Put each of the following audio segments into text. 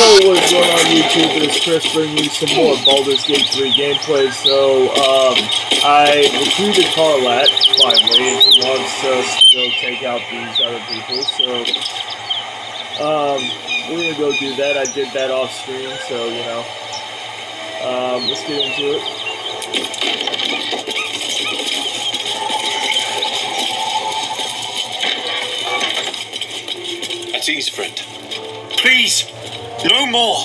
what's going on YouTube? It's Chris bringing you some more Baldur's Gate 3 gameplay. So, I recruited karlack finally, and she wants us to go take out these other people. So, we're gonna go do that. I did that off stream, so, you know, let's get into it. At ease, friend. Please, no more.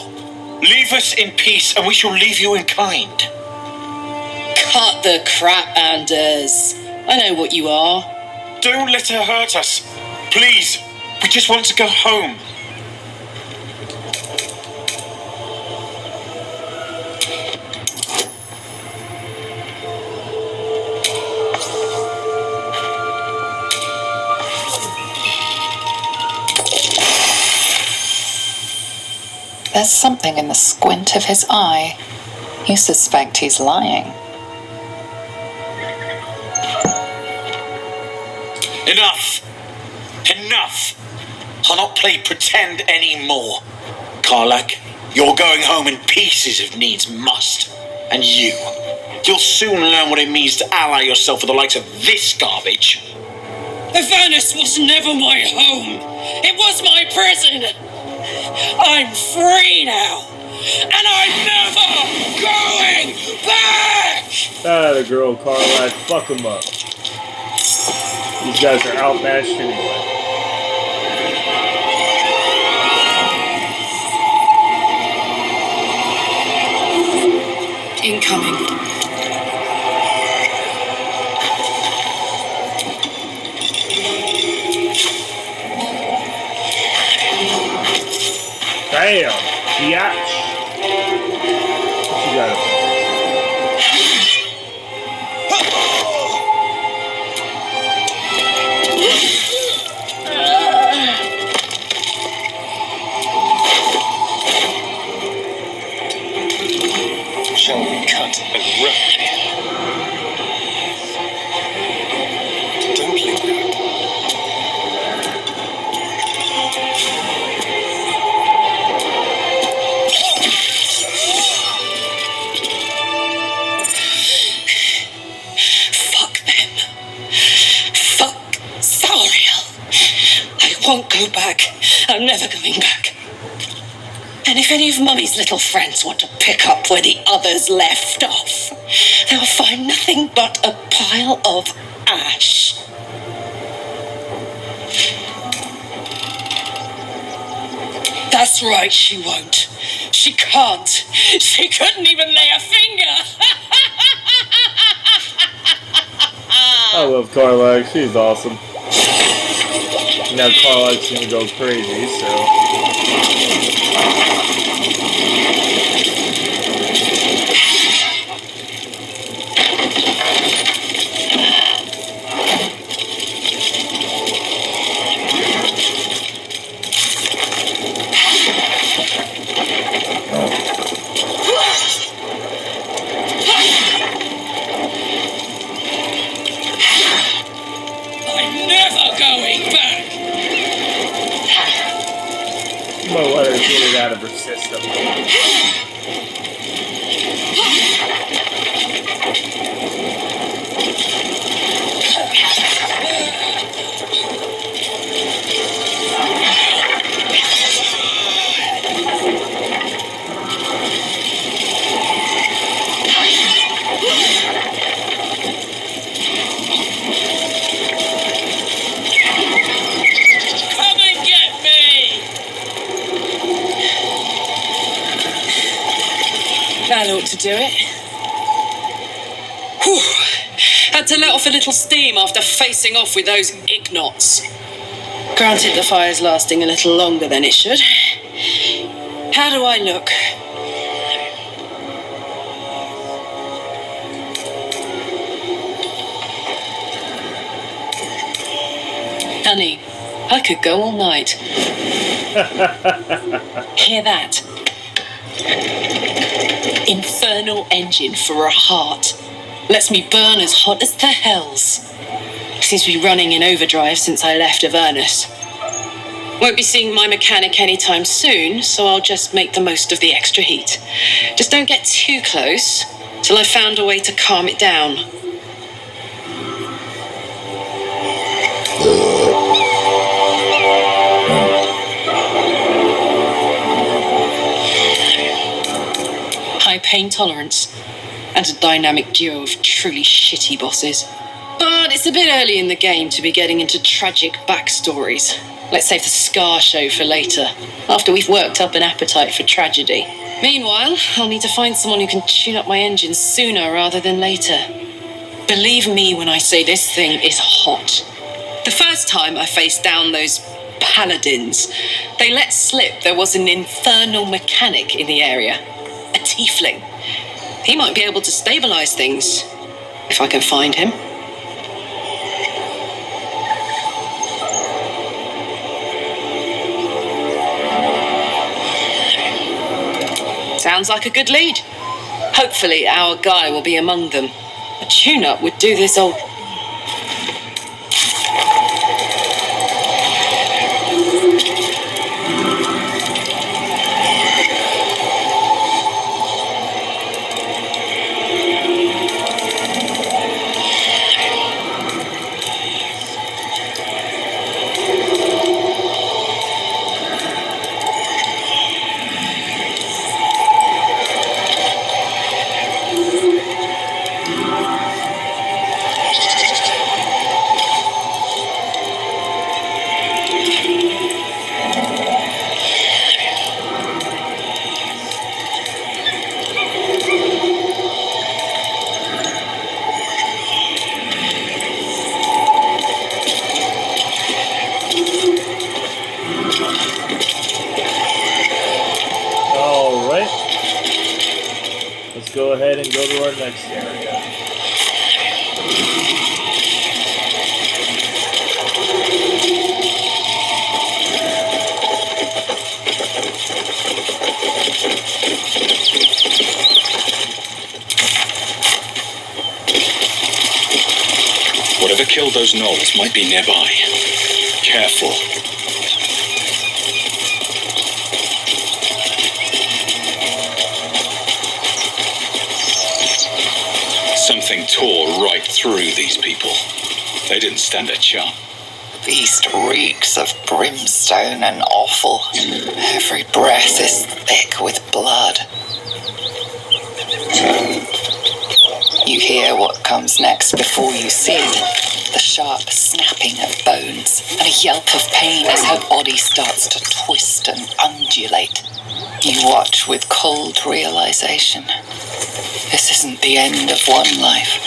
Leave us in peace, and we shall leave you in kind. Cut the crap, Anders. I know what you are. Don't let her hurt us. Please, we just want to go home. There's something in the squint of his eye. You suspect he's lying. Enough! Enough! I'll not play pretend anymore. Karlack, you're going home in pieces if needs must. And you'll soon learn what it means to ally yourself with the likes of this garbage. Avernus was never my home. It was my prison. I'm free now, and I'm never going back! The girl, karlack, fuck them up. These guys are outmatched anyway. Incoming. Damn, biatch. What you got up there? Shall we cut a rope here? Don't linger. Won't go back. I'm never going back. And if any of Mummy's little friends want to pick up where the others left off, they'll find nothing but a pile of ash. That's right, she won't. She can't. She couldn't even lay a finger. I love karlack. She's awesome. Now karlack's gonna go crazy, so... I'm never going back. I'm gonna let her get it out of her system. Come and get me. That ought to do it. Whew. Had to let off a little steam after facing off with those ignots. Granted, the fire's lasting a little longer than it should. How do I look? Honey, I could go all night. Hear that? Infernal engine for a heart. Lets me burn as hot as the hells. Seems to be running in overdrive since I left Avernus. Won't be seeing my mechanic anytime soon, so I'll just make the most of the extra heat. Just don't get too close till I've found a way to calm it down. High pain tolerance, and a dynamic duo of truly shitty bosses. But it's a bit early in the game to be getting into tragic backstories. Let's save the Scar show for later, after we've worked up an appetite for tragedy. Meanwhile, I'll need to find someone who can tune up my engine sooner rather than later. Believe me when I say this thing is hot. The first time I faced down those paladins, they let slip there was an infernal mechanic in the area. A tiefling. He might be able to stabilize things, if I can find him. Sounds like a good lead. Hopefully our guy will be among them. A tune-up would do this old... Go ahead and go to our next area. Whatever killed those gnolls might be nearby. Careful. Something tore right through these people. They didn't stand a chance. Beast reeks of brimstone and offal. Every breath is thick with blood. You hear what comes next before you see it. The sharp snapping of bones and a yelp of pain as her body starts to twist and undulate. You watch with cold realization. This isn't the end of one life,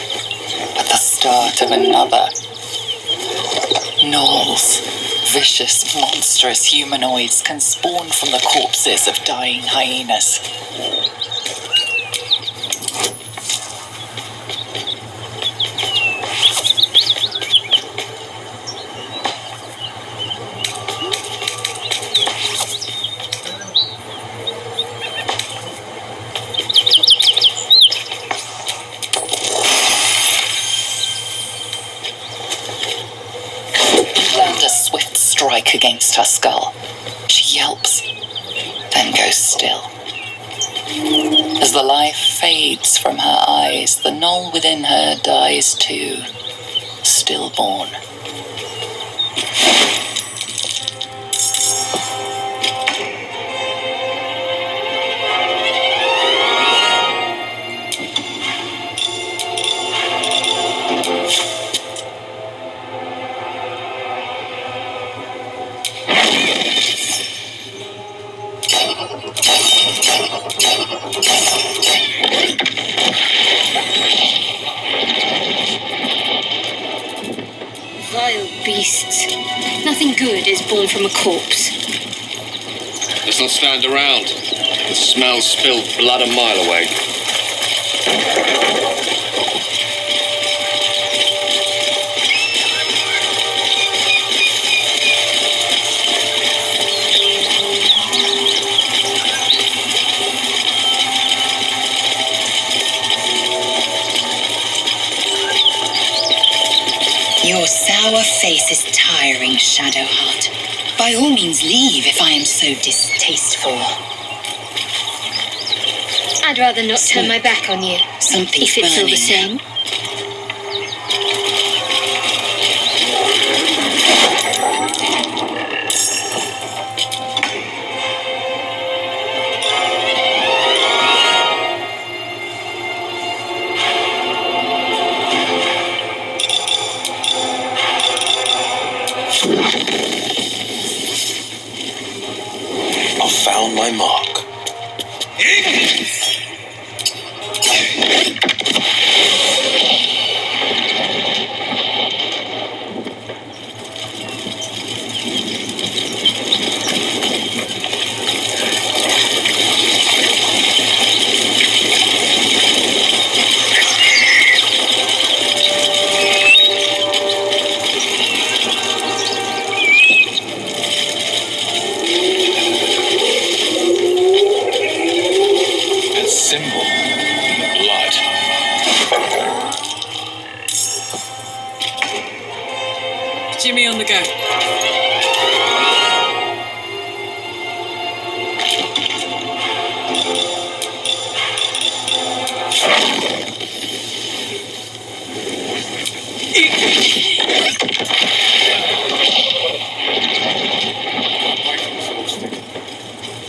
but the start of another. Gnolls, vicious, monstrous humanoids can spawn from the corpses of dying hyenas. Strike against her skull. She yelps, then goes still. As the life fades from her eyes, the gnoll within her dies too, stillborn. Vile beasts. Nothing good is born from a corpse. Let's not stand around. The smell spilled blood a mile away. Your sour face is tiring, Shadowheart. By By all means leave if I am so distasteful. I'd rather not turn my back on you. Something's If it's all burning. the same. I've found my mark. A symbol. Blood. Jimmy on the go.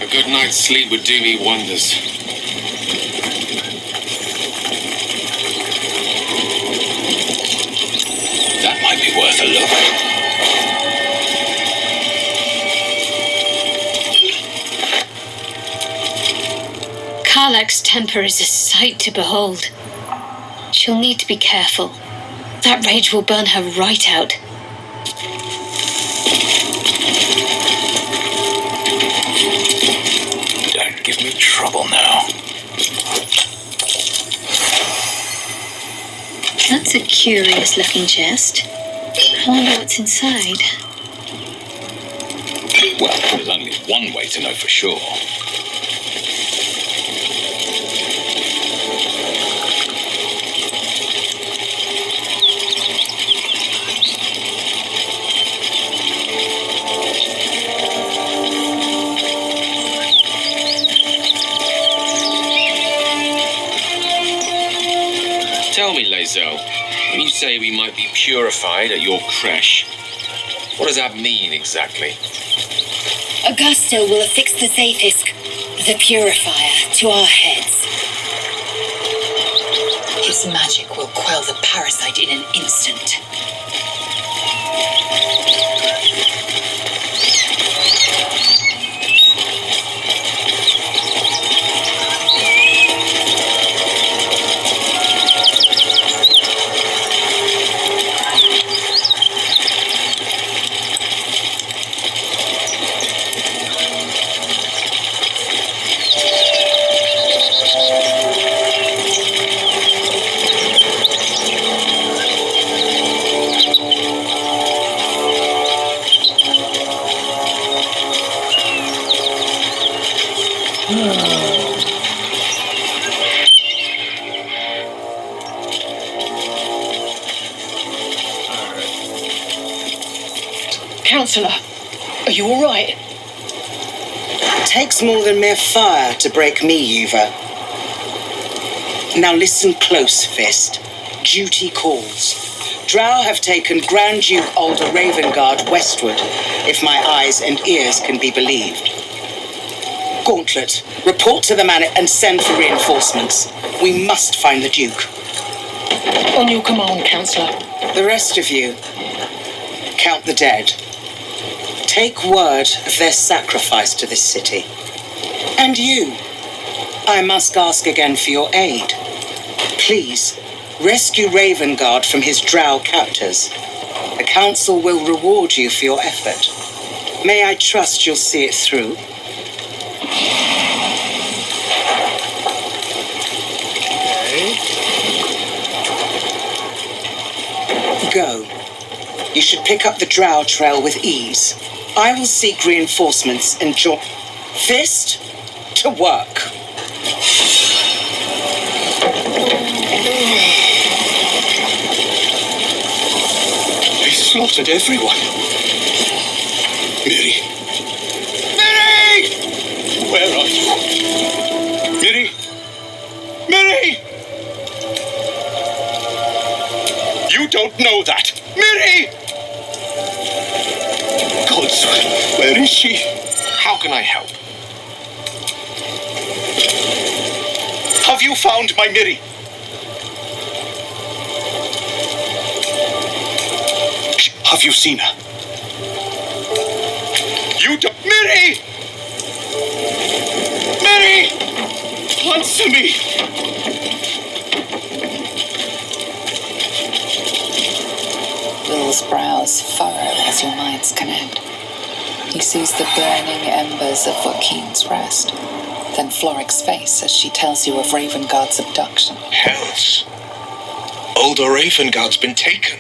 A good night's sleep would do me wonders. That might be worth a look. Karlack's temper is a sight to behold. She'll need to be careful. That rage will burn her right out. Don't give me trouble now. That's a curious looking chest. I wonder what's inside. Well, there's only one way to know for sure. Tell me, Lae'zel, when you say we might be purified at your creche, what does that mean exactly? Augusto will affix the Zaithisk, the purifier, to our heads. His magic will quell the parasite in an instant. Counselor, are you all right? Takes more than mere fire to break me, Yuva. Now listen close, Fist. Duty calls. Drow have taken Grand Duke Alder Ravengard westward, if my eyes and ears can be believed. Gauntlet, report to the man and send for reinforcements. We must find the Duke. On your command, Counselor. The rest of you, count the dead. Take word of their sacrifice to this city. And you, I must ask again for your aid. Please, rescue Ravengard from his drow captors. The council will reward you for your effort. May I trust you'll see it through? Go. You should pick up the drow trail with ease. I will seek reinforcements and join. Fist, to work. They slaughtered everyone. Miri, don't know that. Miri! Godswill, where is she? How can I help? Have you found my Miri? Have you seen her? You don't... Miri! Miri! Answer me! Will's brows furrow as your minds connect. He sees the burning embers of Joaquin's rest, then Floric's face as she tells you of Ravengard's abduction. Hells. Older Ravengard's been taken.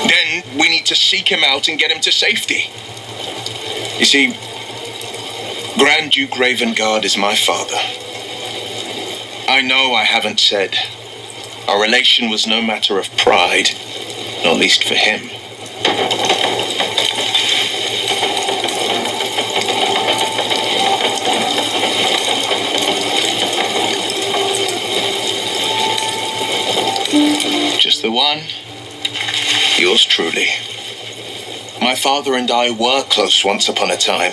Then we need to seek him out and get him to safety. You see, Grand Duke Ravengard is my father. I know I haven't said. Our relation was no matter of pride, not least for him. Just the one. Yours truly. My father and I were close once upon a time,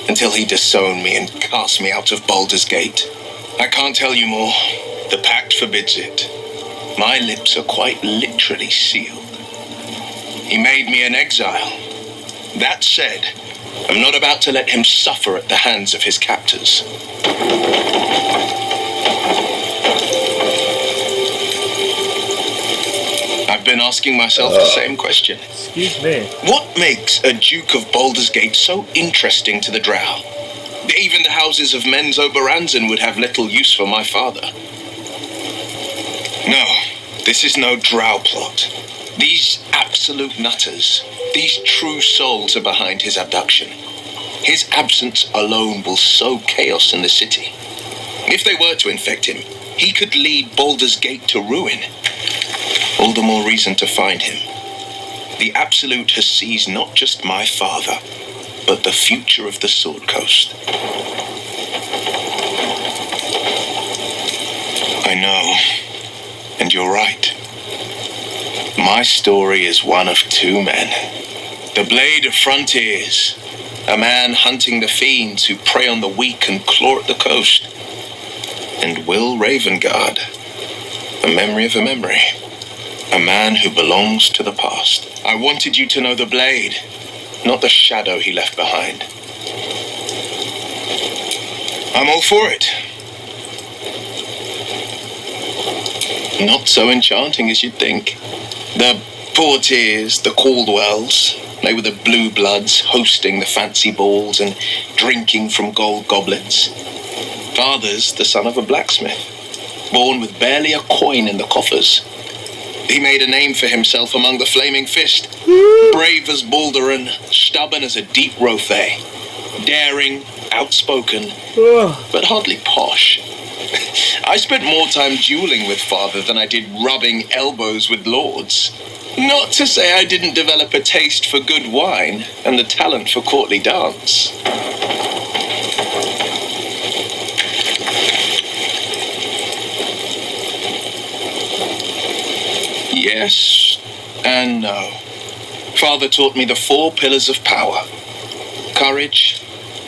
until he disowned me and cast me out of Baldur's Gate. I can't tell you more. The pact forbids it. My lips are quite literally sealed. He made me an exile. That said, I'm not about to let him suffer at the hands of his captors. I've been asking myself the same question. Excuse me. What makes a Duke of Baldur's Gate so interesting to the Drow? Even the houses of Men's Oberanzen would have little use for my father. No, this is no Drow plot. These absolute nutters, these true souls are behind his abduction. His absence alone will sow chaos in the city. If they were to infect him, he could lead Baldur's Gate to ruin. All the more reason to find him. The Absolute has seized not just my father, but the future of the Sword Coast. I know, and you're right. My story is one of two men. The Blade of Frontiers, a man hunting the fiends who prey on the weak and claw at the coast. And Will Ravengard, a memory of a memory. A man who belongs to the past. I wanted you to know the Blade, not the shadow he left behind. I'm all for it. Not so enchanting as you'd think. The Portiers, the Caldwells, they were the blue bloods hosting the fancy balls and drinking from gold goblets. Father's the son of a blacksmith, born with barely a coin in the coffers. He made a name for himself among the Flaming Fist. Brave as Balduran, stubborn as a deep Rothay. Daring, outspoken, but hardly posh. I spent more time dueling with father than I did rubbing elbows with lords. Not to say I didn't develop a taste for good wine and the talent for courtly dance. Yes and no. Father taught me the 4 pillars of power. Courage,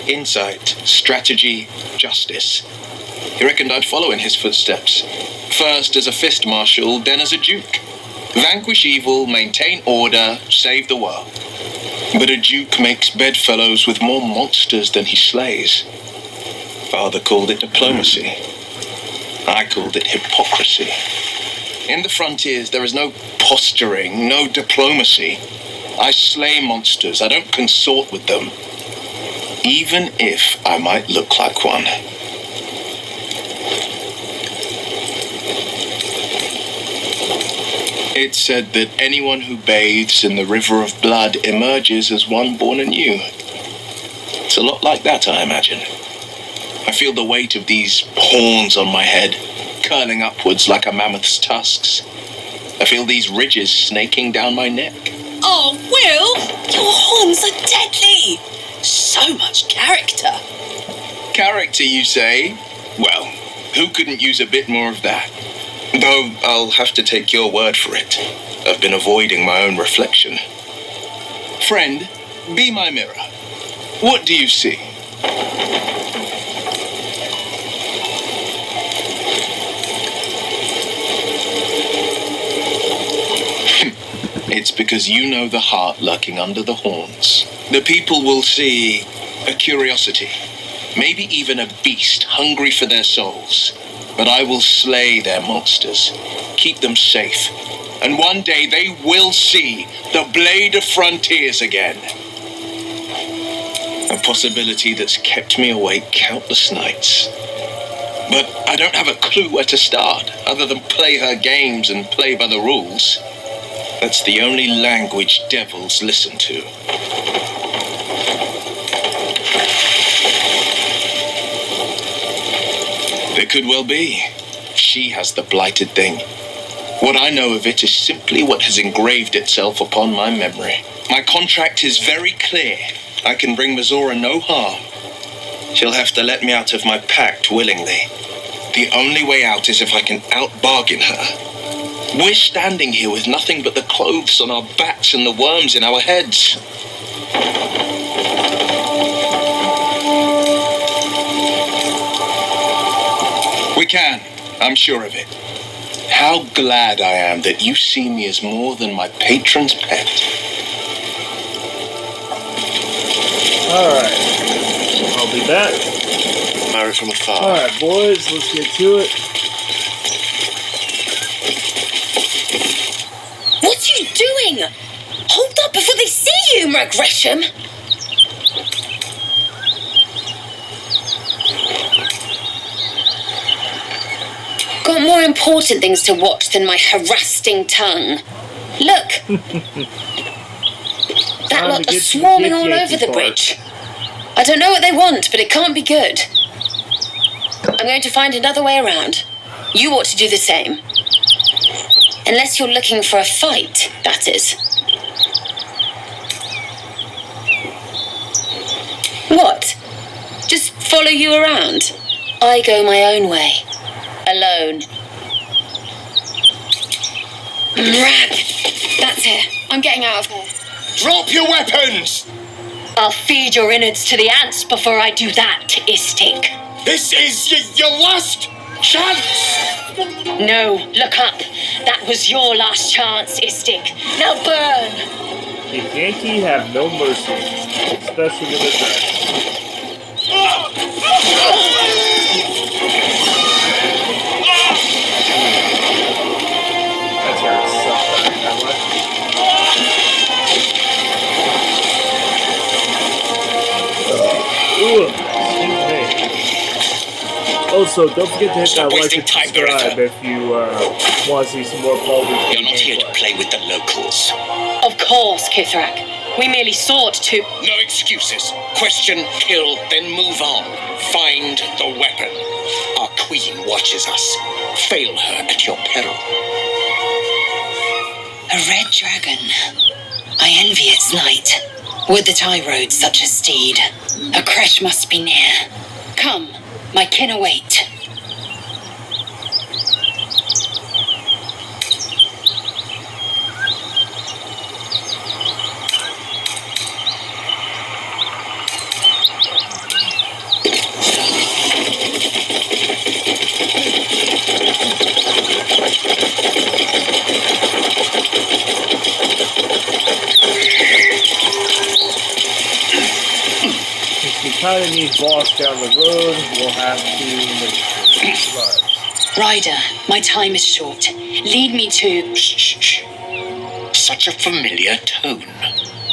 insight, strategy, justice. He reckoned I'd follow in his footsteps. First as a fist marshal, then as a duke. Vanquish evil, maintain order, save the world. But a duke makes bedfellows with more monsters than he slays. Father called it diplomacy. I called it hypocrisy. In the frontiers, there is no posturing, no diplomacy. I slay monsters, I don't consort with them. Even if I might look like one. It's said that anyone who bathes in the river of blood emerges as one born anew. It's a lot like that, I imagine. I feel the weight of these horns on my head, curling upwards like a mammoth's tusks. I feel these ridges snaking down my neck. Oh, Will, your horns are deadly. So much character. Character, you say? Well, who couldn't use a bit more of that? Though I'll have to take your word for it. I've been avoiding my own reflection. Friend, be my mirror. What do you see? It's because you know the heart lurking under the horns. The people will see a curiosity, maybe even a beast hungry for their souls. But I will slay their monsters, keep them safe, and one day they will see the Blade of Frontiers again. A possibility that's kept me awake countless nights. But I don't have a clue where to start, other than play her games and play by the rules. That's the only language devils listen to. It could well be. She has the blighted thing. What I know of it is simply what has engraved itself upon my memory. My contract is very clear. I can bring Mazora no harm. She'll have to let me out of my pact willingly. The only way out is if I can out-bargain her. We're standing here with nothing but the clothes on our backs and the worms in our heads. We can, I'm sure of it. How glad I am that you see me as more than my patron's pet. Alright. I'll be back. Married from afar. Alright, boys, let's get to it. What are you doing? Hold up before they see you, Merc Gresham. Got more important things to watch than my harassing tongue. Look. That lot are swarming all over the bridge. I don't know what they want, but it can't be good. I'm going to find another way around. You ought to do the same. Unless you're looking for a fight, that is. What? Just follow you around? I go my own way. Alone. Rab! That's it. I'm getting out of here. Drop your weapons! I'll feed your innards to the ants before I do that, Istik. This is your last chance! No, look up. That was your last chance, Istik. Now burn! The Yankee have no mercy, especially with the dragon. That's gotta suck that much. Excuse me. Also, don't forget to hit that like and subscribe if you want to see some more Baldur's Gate. You're not here to play with the locals. Of course, Kithrak. We merely sought to... No excuses. Question, kill, then move on. Find the weapon. Our queen watches us. Fail her at your peril. A red dragon. I envy its light. Would that I rode such a steed. A crash must be near. Come, my kin await. Since we kind of need boss down the road, we'll have to make sure it survives. Ryder, my time is short. Lead me to... Shh. Such a familiar tone.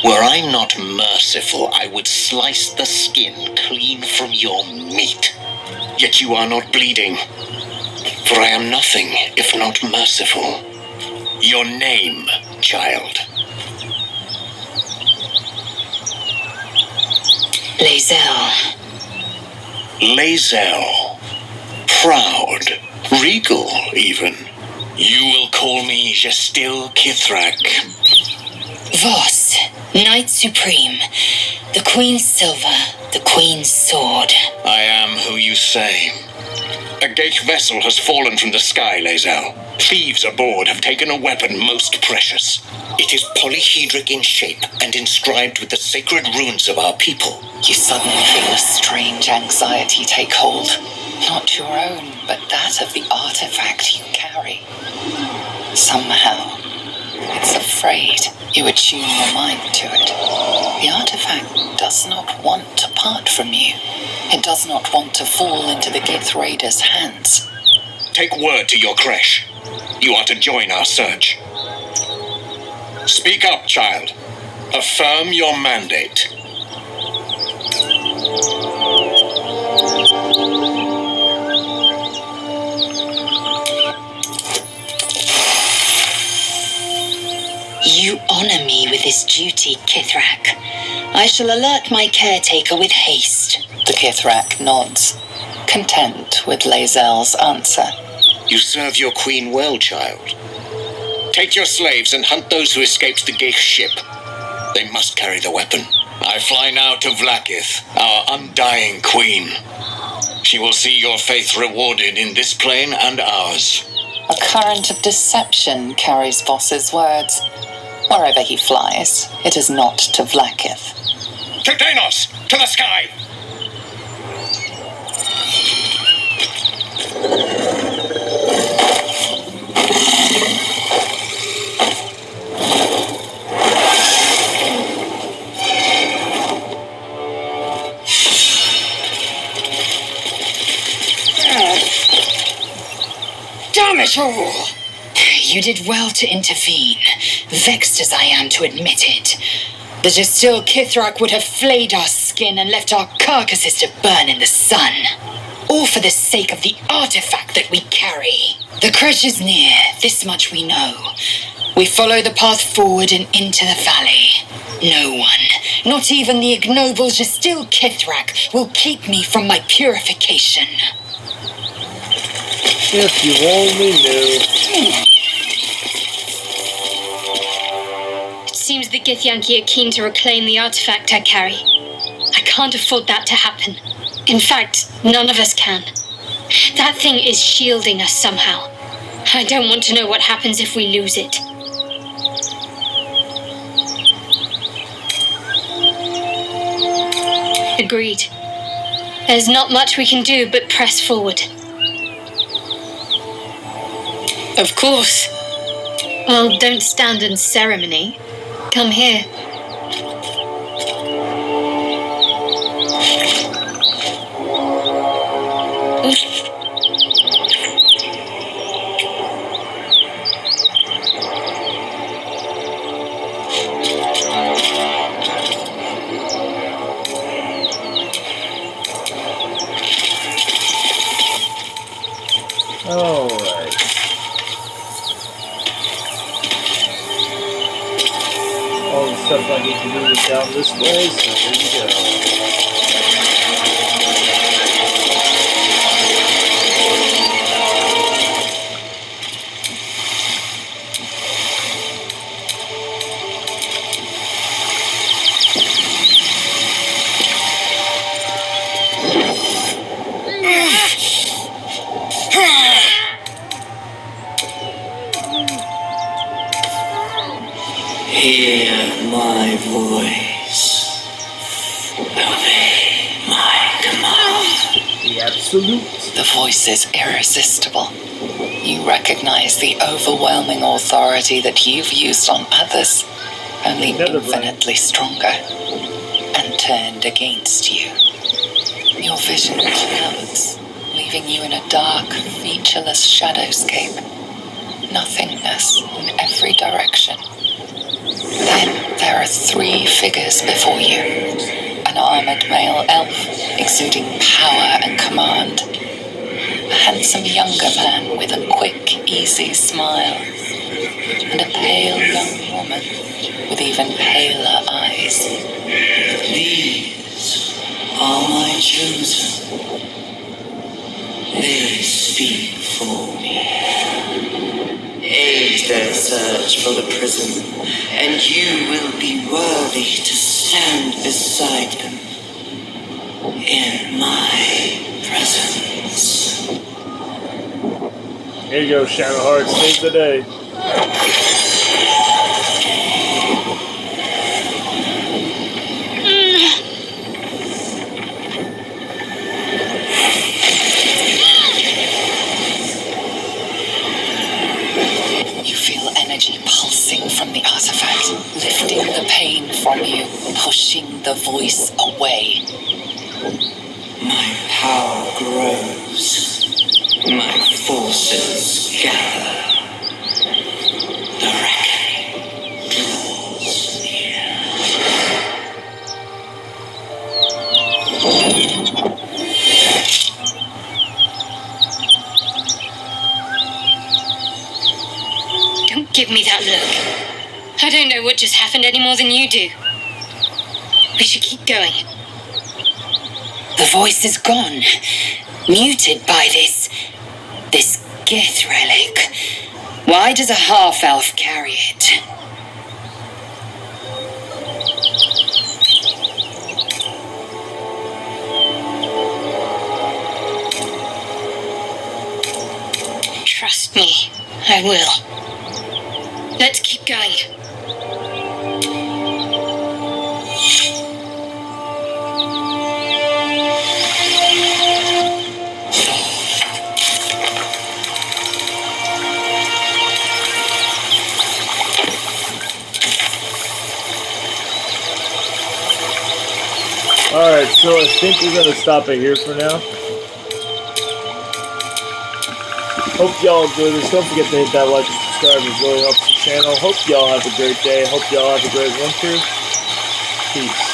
Were I not merciful, I would slice the skin clean from your meat. Yet you are not bleeding. For I am nothing if not merciful. Your name, child. Lae'zel. Lae'zel. Proud. Regal, even. You will call me Gestil Kithrak. Voss, Knight Supreme. The Queen's silver. The Queen's sword. I am who you say. A Geich vessel has fallen from the sky, Lae'zel. Thieves aboard have taken a weapon most precious. It is polyhedric in shape and inscribed with the sacred runes of our people. You suddenly feel a strange anxiety take hold. Not your own, but that of the artifact you carry. Somehow, it's afraid. You attune your mind to it. The artifact does not want to part from you. It does not want to fall into the Gith Raiders' hands. Take word to your creche. You are to join our search. Speak up, child. Affirm your mandate. You honor me with this duty, Kithrak. I shall alert my caretaker with haste. The Kithrak nods, content with Lae'zel's answer. You serve your queen well, child. Take your slaves and hunt those who escaped the Geich ship. They must carry the weapon. I fly now to Vlaakith, our undying queen. She will see your faith rewarded in this plane and ours. A current of deception carries Voss's words. Wherever he flies, it is not to Vlaakith. To Danos! To the sky! Damn it all! You did well to intervene, vexed as I am to admit it. The Jastil Kithrak would have flayed our skin and left our carcasses to burn in the sun. All for the sake of the artifact that we carry. The creche is near, this much we know. We follow the path forward and into the valley. No one, not even the ignoble Jastil Kithrak, will keep me from my purification. If you only knew. It seems the Githyanki are keen to reclaim the artifact I carry. I can't afford that to happen. In fact, none of us can. That thing is shielding us somehow. I don't want to know what happens if we lose it. Agreed. There's not much we can do but press forward. Of course. Well, don't stand in ceremony. Come here. Alright. All the stuff I need to do is down this way, so here we go. Hear my voice. Obey my command. The absolute. The voice is irresistible. You recognize the overwhelming authority that you've used on others, only infinitely stronger, and turned against you. Your vision clouds, leaving you in a dark, featureless shadowscape. Nothingness in every direction. Then there are 3 figures before you. An armored male elf, exuding power and command. A handsome younger man with a quick, easy smile. And a pale young woman with even paler eyes. These are my chosen. They speak for me. Aid their search for the prison, and you will be worthy to stand beside them. in my presence. Here you go, Shadowheart. Save the day. You feel energy pulsing from the artifact, lifting the pain from you, pushing the voice away. My power grows. My forces gather. The reckoning draws near. Don't give me that look. I don't know what just happened any more than you do. We should keep going. The voice is gone, muted by this Gith relic. Why does a half-elf carry it? Trust me, I will. Let's keep going. Alright, so I think we're going to stop it here for now. Hope y'all enjoy this. Don't forget to hit that like and subscribe. It really helps the channel. Hope y'all have a great day. Hope y'all have a great winter. Peace.